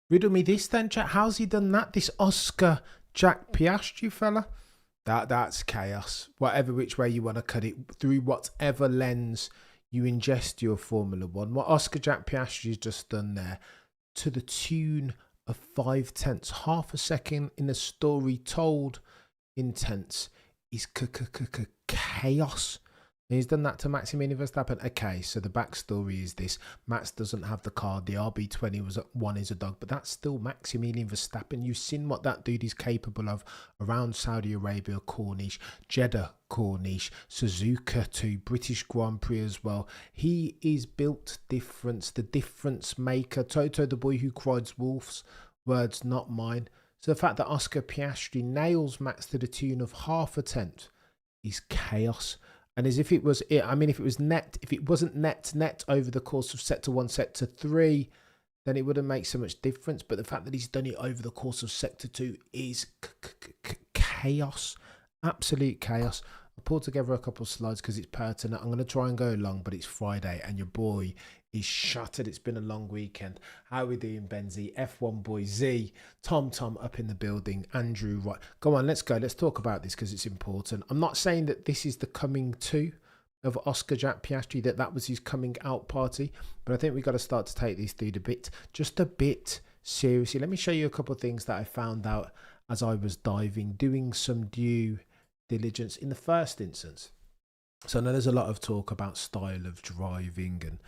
Riddle me this then, chat. How's he done that? This Oscar Jack Piastri fella? That's chaos. Whatever which way you want to cut it, through whatever lens you ingest your Formula One. What Oscar Jack Piastri's just done there, to the tune of 5/10, half a second in a story told in tenths, is chaos. And he's done that to Maximilian Verstappen. Okay, so the backstory is this. Max doesn't have the car. The RB20 was one is a dog, but that's still Maximilian Verstappen. You've seen what that dude is capable of around Saudi Arabia, Corniche, Jeddah, Corniche, Suzuka too, British Grand Prix as well. He is built difference, the difference maker. Toto, the boy who cried wolves, words not mine. So the fact that Oscar Piastri nails Max to the tune of half a tenth is chaos. And as if it was, I mean, if it wasn't net over the course of sector 1, sector 3, then it wouldn't make so much difference. But the fact that he's done it over the course of sector 2 is chaos, absolute chaos. I pulled together a couple of slides because it's pertinent. I'm going to try and go long, but it's Friday and your boy is shattered. It's been a long weekend. How are we doing, Benzi? F1 boy Z, Tom up in the building, Andrew, right. Go on, let's go. Let's talk about this because it's important. I'm not saying that this is the coming to of Oscar Jack Piastri, that was his coming out party, but I think we've got to start to take this dude just a bit seriously. Let me show you a couple of things that I found out as I was doing some due diligence in the first instance. So I know there's a lot of talk about style of driving and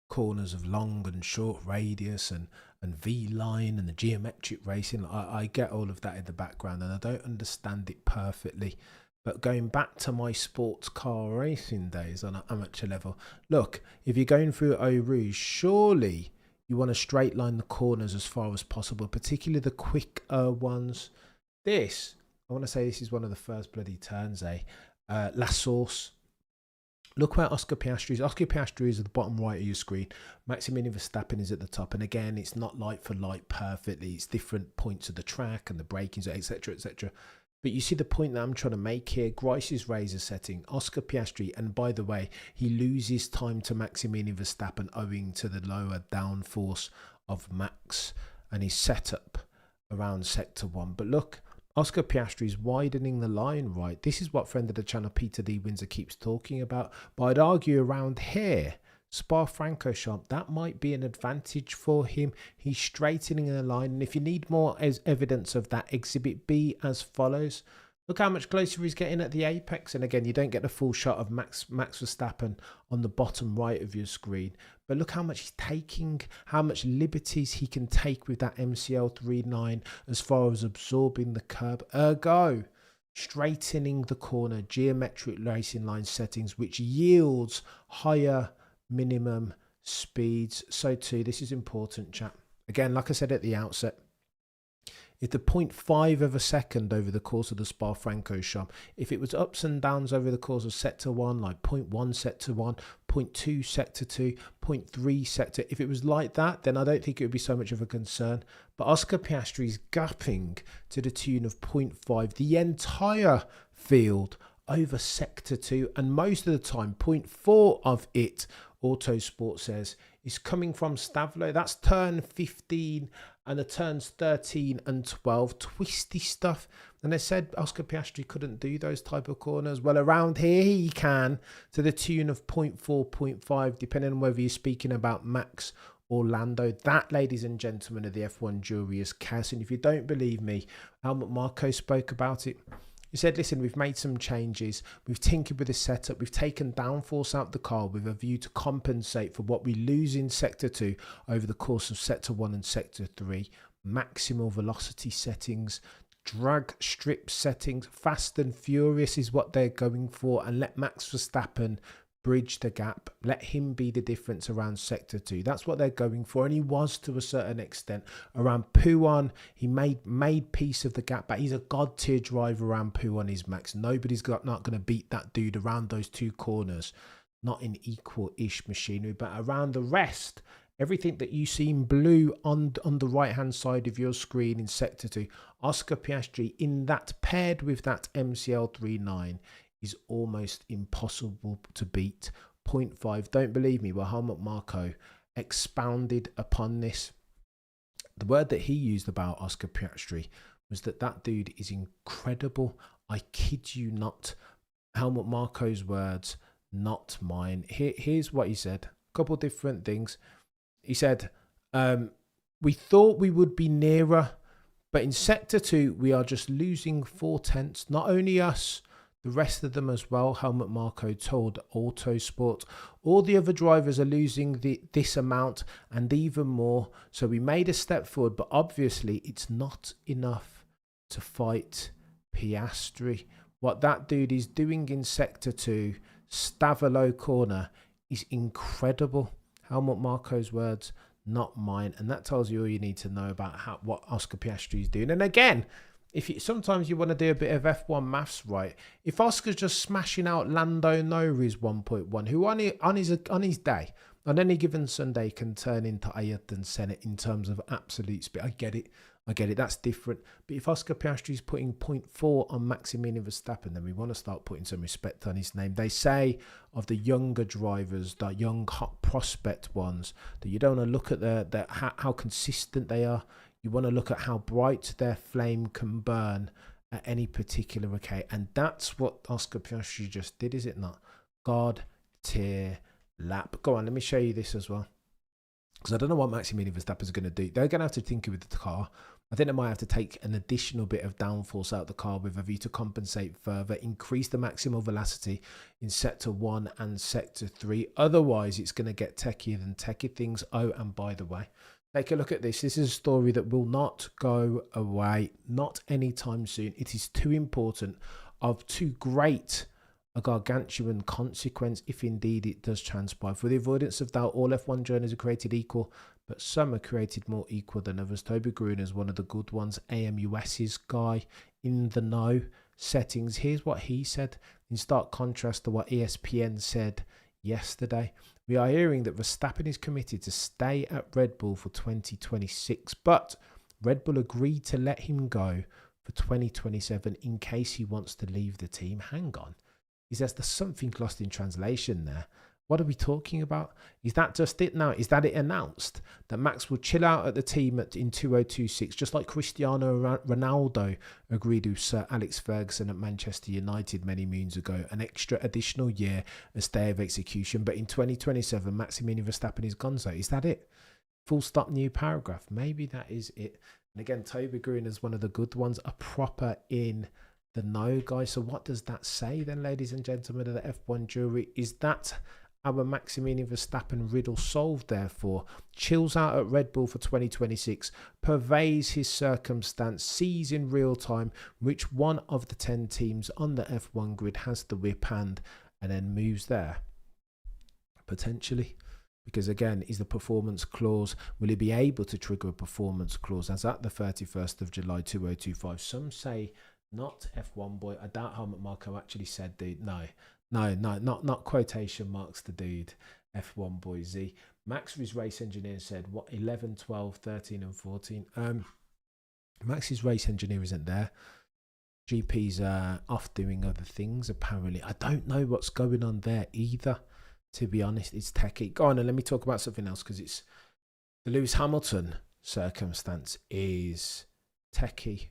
corners of long and short radius and V-line and the geometric racing. I get all of that in the background and I don't understand it perfectly. But going back to my sports car racing days on an amateur level, look, if you're going through Eau Rouge, surely you want to straight line the corners as far as possible, particularly the quick ones. I want to say this is one of the first bloody turns, La Source. Look where Oscar Piastri is. Oscar Piastri is at the bottom right of your screen. Maximilian Verstappen is at the top. And again, it's not light for light perfectly. It's different points of the track and the braking, etc., etc. But you see the point that I'm trying to make here. Grice's razor setting, Oscar Piastri. And by the way, he loses time to Maximilian Verstappen owing to the lower downforce of Max and his setup around sector 1. But look, Oscar Piastri is widening the line right. This is what friend of the channel Peter D. Windsor keeps talking about. But I'd argue around here, Spa-Francorchamps, that might be an advantage for him. He's straightening the line. And if you need more as evidence of that, exhibit B as follows. Look how much closer he's getting at the apex. And again, you don't get the full shot of Max Verstappen on the bottom right of your screen. But look how much he's taking, how much liberties he can take with that MCL39 as far as absorbing the curb. Ergo, straightening the corner, geometric racing line settings, which yields higher minimum speeds. So too, this is important, chat. Again, like I said at the outset, if the 0.5 of a second over the course of the Spa-Francorchamps, if it was ups and downs over the course of sector 1, like 0.1 sector 1, 0.2 sector 2, 0.3 sector, if it was like that, then I don't think it would be so much of a concern. But Oscar Piastri is gapping to the tune of 0.5, the entire field over sector 2, and most of the time 0.4 of it, Autosport says, is coming from Stavlo. That's turn 15 and the turns 13 and 12, twisty stuff. And they said Oscar Piastri couldn't do those type of corners. Well, around here he can, to the tune of 0.4, 0.5, depending on whether you're speaking about Max or Lando. That, ladies and gentlemen of the F1 jury, is chaos. And if you don't believe me, Helmut Marko spoke about it. He said, listen, we've made some changes. We've tinkered with the setup. We've taken downforce out the car with a view to compensate for what we lose in sector 2 over the course of sector 1 and sector 3. Maximal velocity settings, drag strip settings, fast and furious is what they're going for. And let Max Verstappen bridge the gap. Let him be the difference around sector 2. That's what they're going for, and he was to a certain extent. Around P1, he made peace of the gap, but he's a god tier driver around P1 is Max. Nobody's not going to beat that dude around those two corners, not in equal-ish machinery, but around the rest, everything that you see in blue on the right-hand side of your screen in sector 2, Oscar Piastri, in that paired with that MCL39, is almost impossible to beat. 0.5. Don't believe me? Well, Helmut Marko expounded upon this. The word that he used about Oscar Piastri was that dude is incredible. I kid you not. Helmut Marko's words, not mine. Here's what he said. A couple different things. He said, we thought we would be nearer, but in Sector 2, we are just losing 4/10. Not only us, the rest of them as well, Helmut Marko told Autosport. All the other drivers are losing this amount and even more. So we made a step forward, but obviously it's not enough to fight Piastri. What that dude is doing in Sector 2, Stavelot corner, is incredible. Helmut Marko's words, not mine. And that tells you all you need to know about what Oscar Piastri is doing. And again, sometimes you want to do a bit of F1 maths, right? If Oscar's just smashing out Lando Norris 1.1, who on his day, on any given Sunday, can turn into Ayrton Senna in terms of absolute speed. I get it. That's different. But if Oscar Piastri is putting 0.4 on Maximilian Verstappen, then we want to start putting some respect on his name. They say of the younger drivers, the young hot prospect ones, that you don't want to look at how consistent they are. You want to look at how bright their flame can burn at any particular occasion. And that's what Oscar Piastri just did, is it not? God tier lap. Go on, let me show you this as well. Because I don't know what Maximilian Verstappen is going to do. They're going to have to tinker with the car. I think they might have to take an additional bit of downforce out of the car with a view to compensate further, increase the maximum velocity in Sector 1 and Sector 3. Otherwise, it's going to get techier than techie things. Oh, and by the way, take a look at this. This is a story that will not go away, not anytime soon. It is too important, of too great a gargantuan consequence, if indeed it does transpire. For the avoidance of doubt, all F1 journeys are created equal, but some are created more equal than others. Toby Gruner is one of the good ones. AMUS's guy in the know settings. Here's what he said in stark contrast to what ESPN said yesterday. We are hearing that Verstappen is committed to stay at Red Bull for 2026, but Red Bull agreed to let him go for 2027 in case he wants to leave the team. Hang on. There's something lost in translation there. What are we talking about? Is that just it now? Is that it announced that Max will chill out at the team in 2026, just like Cristiano Ronaldo agreed with Sir Alex Ferguson at Manchester United many moons ago, an extra additional year, a stay of execution. But in 2027, Maximilian Verstappen is gonzo. Is that it? Full stop, new paragraph. Maybe that is it. And again, Toby Green is one of the good ones, a proper in the know guy. So what does that say then, ladies and gentlemen of the F1 jury? Is that our Maximilian Verstappen riddle solved, therefore? Chills out at Red Bull for 2026, purveys his circumstance, sees in real time which one of the 10 teams on the F1 grid has the whip hand, and then moves there? Potentially. Because again, is the performance clause, will he be able to trigger a performance clause as at the 31st of July 2025? Some say not. F1 boy. I doubt Helmut Marko actually said, dude. No, not quotation marks the dude. F1 boy Z. Max's race engineer said, what, 11, 12, 13 and 14? Max's race engineer isn't there. GP's off doing other things, apparently. I don't know what's going on there either, to be honest. It's techie. Go on and let me talk about something else, because it's the Lewis Hamilton circumstance is techie.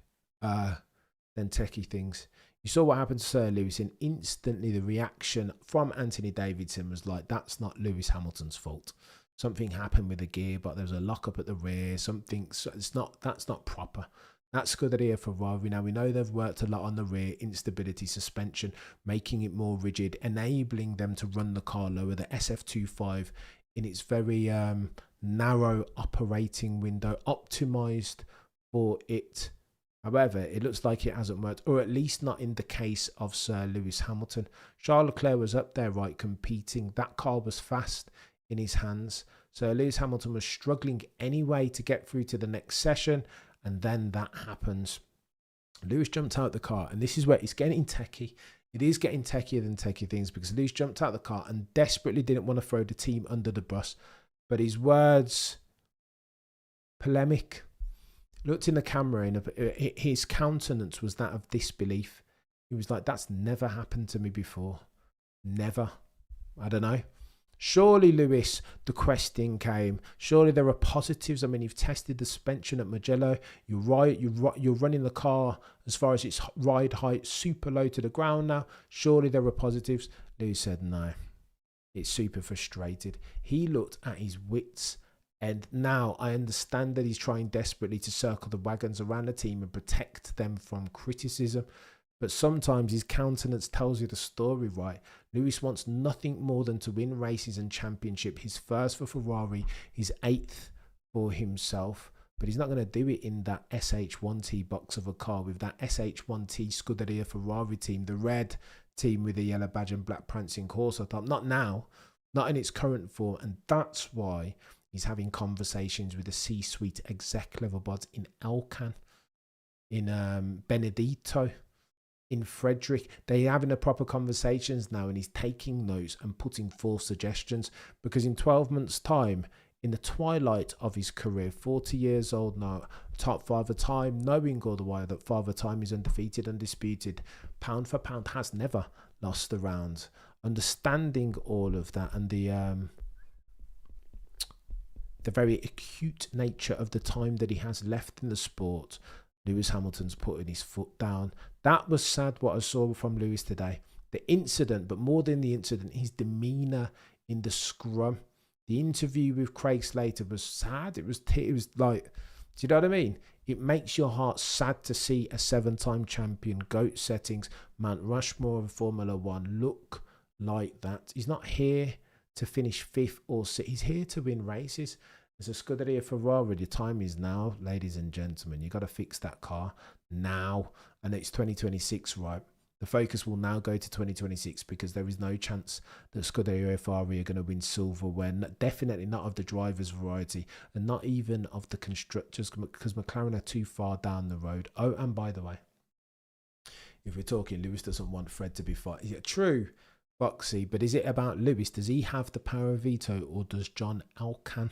Than techie things. You saw what happened to Sir Lewis, and instantly the reaction from Anthony Davidson was like, that's not Lewis Hamilton's fault. Something happened with the gear, but there was a lockup at the rear. That's not proper. That's Scuderia Ferrari. Now we know they've worked a lot on the rear instability suspension, making it more rigid, enabling them to run the car lower. The SF25 in its very narrow operating window, optimized for it. However, it looks like it hasn't worked, or at least not in the case of Sir Lewis Hamilton. Charles Leclerc was up there, right, competing. That car was fast in his hands. So Lewis Hamilton was struggling anyway to get through to the next session, and then that happens. Lewis jumped out the car, and this is where it's getting techie. It is getting techier than techie things, because Lewis jumped out the car and desperately didn't want to throw the team under the bus. But his words, polemic, looked in the camera, and his countenance was that of disbelief. He was like, that's never happened to me before. Never. I don't know. Surely, Lewis, the question came. Surely there are positives. I mean, you've tested the suspension at Mugello. You're running the car as far as its ride height super low to the ground now. Surely there are positives. Lewis said no. It's super frustrated. He looked at his wits. And now I understand that he's trying desperately to circle the wagons around the team and protect them from criticism. But sometimes his countenance tells you the story, right? Lewis wants nothing more than to win races and championship. His first for Ferrari, his 8th for himself. But he's not going to do it in that SH1T box of a car with that SH1T Scuderia Ferrari team, the red team with the yellow badge and black prancing horse on top. Not now, not in its current form. And that's why he's having conversations with the C-suite exec level bods in Elkan, in Benedetto, in Frederick. They're having the proper conversations now, and he's taking notes and putting forth suggestions, because in 12 months' time, in the twilight of his career, 40 years old now, top Father Time, knowing all the while that Father Time is undefeated, undisputed, pound for pound, has never lost a round. Understanding all of that and the very acute nature of the time that he has left in the sport, Lewis Hamilton's putting his foot down. That was sad what I saw from Lewis today. The incident, but more than the incident, his demeanour in the scrum. The interview with Craig Slater was sad. It was like, do you know what I mean? It makes your heart sad to see a 7-time champion, GOAT settings, Mount Rushmore of Formula One look like that. He's not here to finish 5th or 6th. He's here to win races. As a Scuderia Ferrari, the time is now, ladies and gentlemen. You've got to fix that car now. And it's 2026, right? The focus will now go to 2026, because there is no chance that Scuderia Ferrari are going to win silver, when definitely not of the drivers' variety, and not even of the constructors, because McLaren are too far down the road. Oh, and by the way, if we're talking, Lewis doesn't want Fred to be fighting. Yeah, true, Foxy, but is it about Lewis? Does he have the power of veto, or does John Elkann,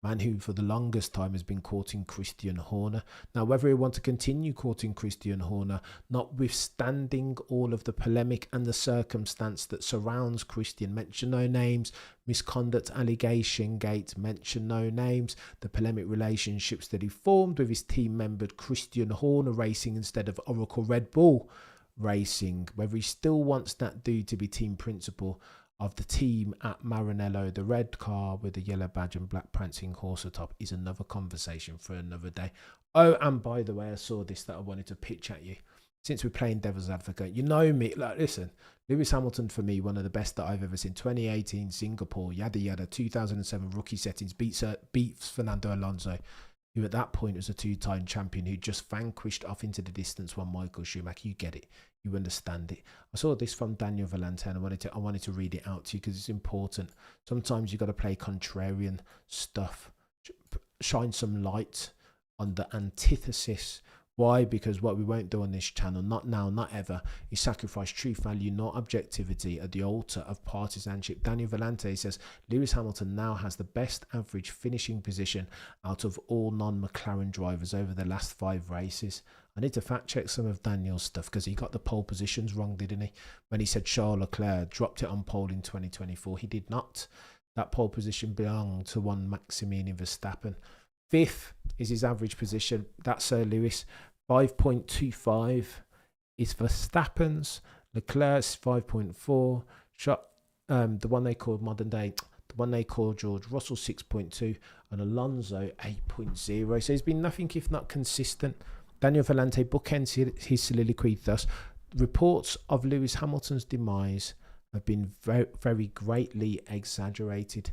man who for the longest time has been courting Christian Horner? Now, whether he wants to continue courting Christian Horner, notwithstanding all of the polemic and the circumstance that surrounds Christian, mention no names, misconduct allegation gate, mention no names, the polemic relationships that he formed with his team member Christian Horner Racing instead of Oracle Red Bull Racing, whether he still wants that dude to be team principal of the team at Maranello, the red car with the yellow badge and black prancing horse atop, is another conversation for another day. Oh, and by the way, I saw this that I wanted to pitch at you. Since we're playing devil's advocate, you know me, like, listen, Lewis Hamilton for me, one of the best that I've ever seen. 2018 Singapore, yada yada, 2007 rookie settings, beats Fernando Alonso, who at that point was a 2-time champion, who just vanquished off into the distance one Michael Schumacher. You get it. You understand it. I saw this from Daniel Valente, and I wanted to read it out to you because it's important. Sometimes you got to play contrarian stuff. Shine some light on the antithesis. Why? Because what we won't do on this channel, not now, not ever, is sacrifice truth value nor objectivity at the altar of partisanship. Daniel Valente says Lewis Hamilton now has the best average finishing position out of all non-McLaren drivers over the last 5 races. I need to fact check some of Daniel's stuff, because he got the pole positions wrong, didn't he? When he said Charles Leclerc dropped it on pole in 2024, he did not. That pole position belonged to one Maximilian Verstappen. 5th is his average position. That's Sir Lewis. 5.25 is Verstappen's. Leclerc's 5.4. The one they called modern day, the one they called George Russell, 6.2, and Alonso 8.0. So he's been nothing if not consistent. Daniel Valente bookends his soliloquy thus: reports of Lewis Hamilton's demise have been very, very greatly exaggerated.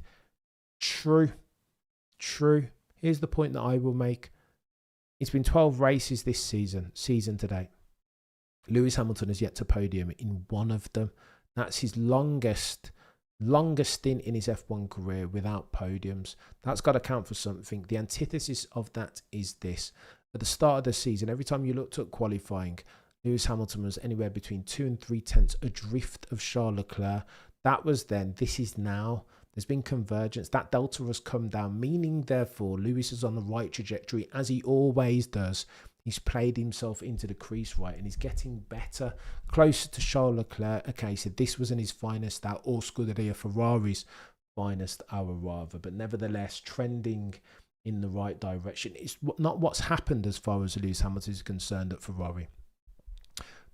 True. Here's the point that I will make. It's been 12 races this season to date. Lewis Hamilton has yet to podium in one of them. That's his longest stint in his F1 career without podiums. That's got to count for something. The antithesis of that is this. At the start of the season, every time you looked at qualifying, Lewis Hamilton was anywhere between 2 and 3 tenths adrift of Charles Leclerc. That was then. This is now. There's been convergence. That delta has come down, meaning, therefore, Lewis is on the right trajectory, as he always does. He's played himself into the crease right, and he's getting better, closer to Charles Leclerc. Okay, so this wasn't his finest out, or Scuderia Ferrari's finest hour rather, but nevertheless trending in the right direction. It's not what's happened as far as Lewis Hamilton is concerned at Ferrari,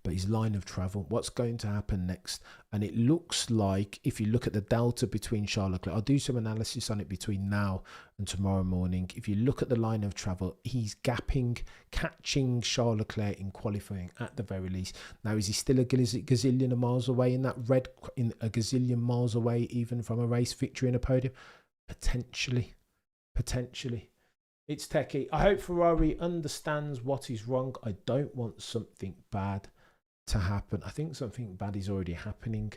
but his line of travel, what's going to happen next. And it looks like, if you look at the delta between Charles Leclerc, I'll do some analysis on it between now and tomorrow morning. If you look at the line of travel, he's catching Charles Leclerc in qualifying at the very least. Now, is he still a gazillion of miles away in that red, in a gazillion miles away even from a race victory and a podium? Potentially. It's techie. I hope Ferrari understands what is wrong. I don't want something bad to happen. I think something bad is already happening,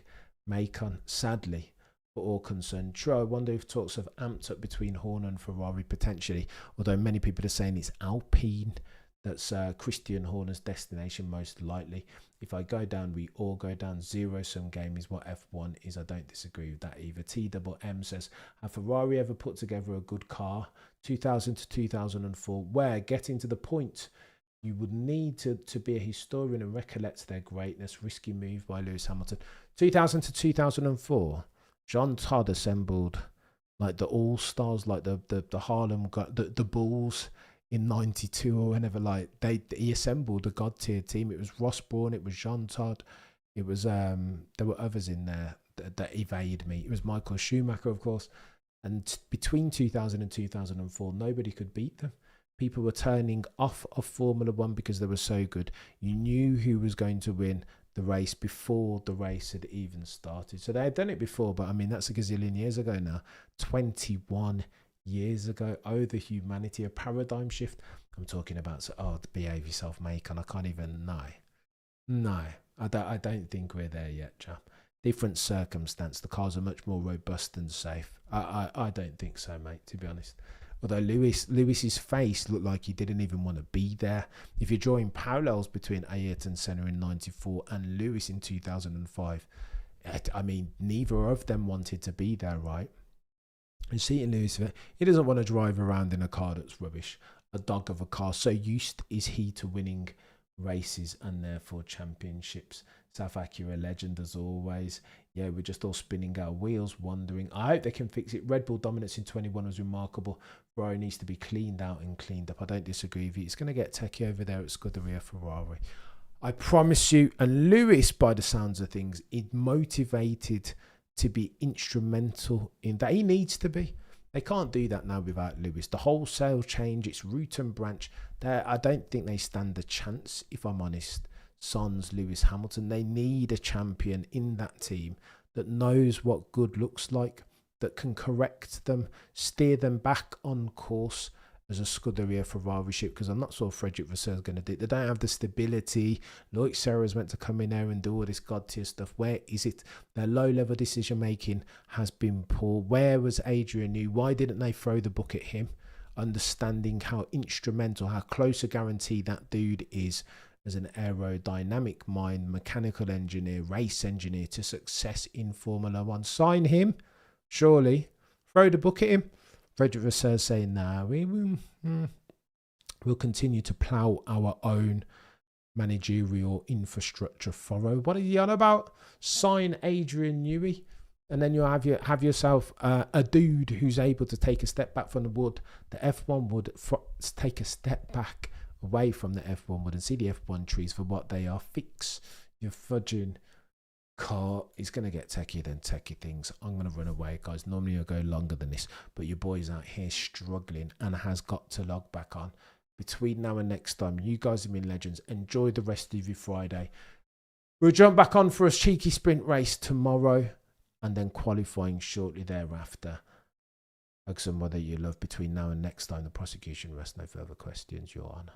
Macon, sadly, for all concerned. True, I wonder if talks have amped up between Horner and Ferrari potentially, although many people are saying it's Alpine that's Christian Horner's destination most likely. If I go down, we all go down. Zero-sum game is what F1 is. I don't disagree with that either. TWM says, have Ferrari ever put together a good car? 2000 to 2004, where getting to the point you would need to be a historian and recollect their greatness. Risky move by Lewis Hamilton. 2000 to 2004, Jean Todt assembled like the all-stars, like the Harlem, the Bulls in 92 or whenever. Like he assembled a god-tier team. It was Ross Brawn, it was Jean Todt, it was there were others in there that evade me. It was Michael Schumacher, of course. And between 2000 and 2004, nobody could beat them. People were turning off of Formula One because they were so good. You knew who was going to win the race before the race had even started. So they had done it before, but I mean, that's a gazillion years ago now. 21 years ago. Oh, the humanity, a paradigm shift. I'm talking about, so, oh, behave yourself, Macon. I can't even, no, I don't think we're there yet, chap. Different circumstance. The cars are much more robust and safe. I don't think so, mate, to be honest. Although Lewis's face looked like he didn't even want to be there. If you're drawing parallels between Ayrton Senna in 94 and Lewis in 2005, I mean, neither of them wanted to be there, right? And seeing Lewis, he doesn't want to drive around in a car that's rubbish. A dog of a car. So used is he to winning races and therefore championships. South Acura legend as always. Yeah, we're just all spinning our wheels, wondering. I hope they can fix it. Red Bull dominance in 21 was remarkable. Ferrari needs to be cleaned out and cleaned up. I don't disagree with you. It's going to get techie over there at Scuderia Ferrari. I promise you. And Lewis, by the sounds of things, is motivated to be instrumental in that. He needs to be. They can't do that now without Lewis. The wholesale change, its root and branch, I don't think they stand a chance, if I'm honest. Sons, Lewis Hamilton, they need a champion in that team that knows what good looks like, that can correct them, steer them back on course as a Scuderia Ferrari ship, because I'm not sure Frederick Vasseur is going to do it. They don't have the stability. Loic Serra's meant to come in there and do all this god-tier stuff. Where is it? Their low-level decision-making has been poor. Where was Adrian Newey? Why didn't they throw the book at him? Understanding how instrumental, how close a guarantee that dude is as an aerodynamic mind, mechanical engineer, race engineer to success in Formula One. Sign him, surely. Throw the book at him. Frederick Vasseur saying, nah, we'll continue to plough our own managerial infrastructure furrow. What are you on about? Sign Adrian Newey, and then you'll have yourself a dude who's able to take a step back from the wood. The F1 would take a step back away from the F1 wood and see the F1 trees for what they are. Fix your fudging car. Is going to get techier than techie things. I'm going to run away, guys. Normally I'll go longer than this, but your boy's out here struggling and has got to log back on. Between now and next time, you guys have been legends. Enjoy the rest of your Friday. We'll jump back on for a cheeky sprint race tomorrow and then qualifying shortly thereafter. Hug somebody you love between now and next time. The prosecution rests. No further questions, Your Honour.